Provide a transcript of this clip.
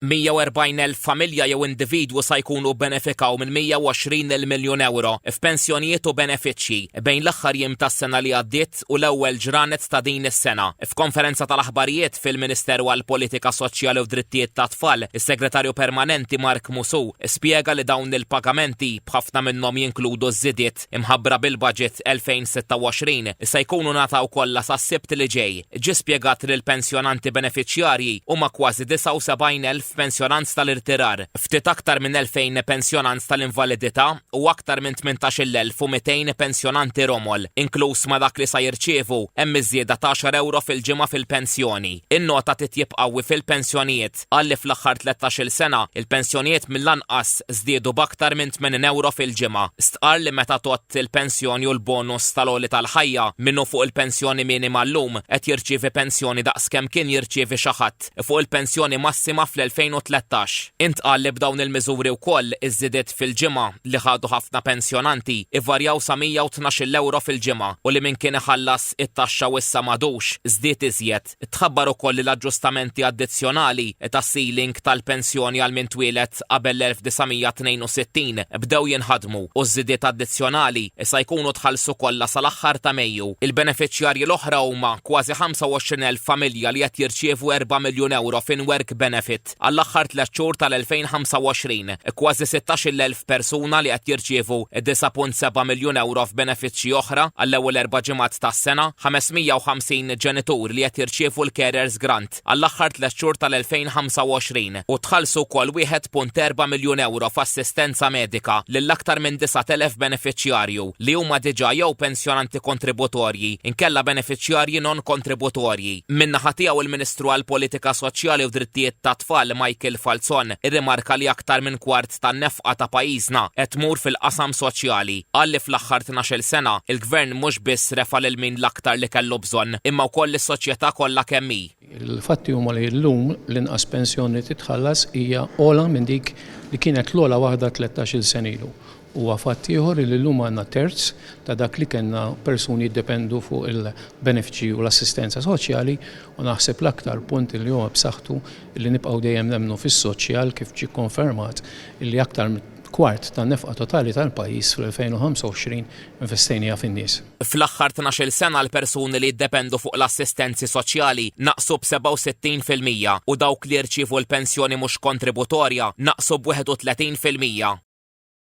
140,000 familja jew individwu sa jkunu benefikaw minn 120 miljun euro f'pensjonijiet u benefiċċji bejn l-aħħar jiem tas-sena li għaddiet u l-ewwel ġranet ta' din is-sena. F'konferenza tal-aħbarijiet fil-Ministeru għall-Politika Soċjali u Drittijiet tat-Tfal, is-Segretarju Permanenti Mark Musu spjega li dawn il-pagamenti b'ħafna minnhom jinkludu żidiet imħabbra bil-budget 2026 se jkunu nataw kollha sas-Sibt li ġej. Ġie spjegat li l-pensjonanti benefiċjarji huma kważi 79,000 pensjonanz tal-irtirar, ftit aktar minn 2,000 pensjonanz tal-invalidità u aktar minn 18,200 pensjonanti romol, inkluż ma dak li sa jirċievu hemm iżjeda ta' 10 euro fil-ġimgħa fil-pensjoni. In-nota titjib qawwi fil-pensjonijiet għalli fl-aħħar 13-il sena il-pensjonijiet mill-anqas żdiedu b'aktar minn 80 euro fil-ġimgħa. Stqar li meta tott il-pensjoni u l-bonus tal-għoli tal-ħajja minnu fuq il-pensjoni minima llum qed jirċievi pensjoni daqskemm kien jirċievi xi ħadd fuq il-pensjoni massima fl-2013. Intqal li b'dawn il-miżuri wkoll iż-żidiet fil-ġimgħa li ħadu ħafna pensjonanti ivarjaw sa 112 euro fil-ġimgħa u li min kien iħallas it-taxxa u issa m'għadux żdied iżjed. Tħabbar ukoll li l-aġġustamenti addizzjonali tas-ceiling tal-pensjoni għal min twieled qabel l-1962 bdew jinħadmu u żidiet addizzjonali issa jkunu tħallsu kollha sal-aħħar ta' Mejju. Il-benefiċjarji l-oħra huma kważi 25,000 familja li qed jirċievu 4 miljun euro fin-work benefit. Għall-aħħar 3 xhur tal-2025, kważi 16,000 persuna li qed jirċievu 9.7 miljun euro f'benefiċċji oħra għall-ewwel 4 ġimgħat tas-sena, 550 ġenitur li qed jirċievu l-Carers Grant għall-aħħar 3 xhur tal-2025 u tħallsu wkoll 1.4 miljun euro f'assistenza medika lill-aktar minn 9,000 benefiċjarju li huma diġà jew pensjonanti kontributorji inkella benefiċjarji non kontributorji. Min-naħa tiegħu il-Ministru għall-Politika Soċjali u Drittijiet tat-Tfal Michael Falzon irrimarka li aktar minn kwart tan-nefqa ta' pajjiżna qed tmur fil-qasam soċjali. Qal li fl-aħħar 12-il sena il-Gvern mhux biss refa' lil min l-aktar li kellu bżonn imma wkoll is-soċjetà kollha kemm hi. Il-fatti huma li llum l-inqas pensjoni titħallas hija ogħla minn dik li kienet l-ogħla waħda 13-il sen ilu. Huwa fatt ieħor li llum għandna terz ta' dak li kellna persuni jiddependu fuq il-benefiċċji u l-assistenza soċjali u naħseb l-aktar punt li huwa b'saħħtu li nibqgħu dejjem nemmnu fis-soċjal kif ġie konfermat li aktar kwart tan-nefqa totali tal-pajjiż fl-2025 investejnija fin-nies. Fl-aħħar 12-il sena l-persuni li jiddependu fuq l-assistenzi soċjali naqsu b'67% u dawk li jirċievu l-pensjoni mhux kontributorja naqsu b'31%.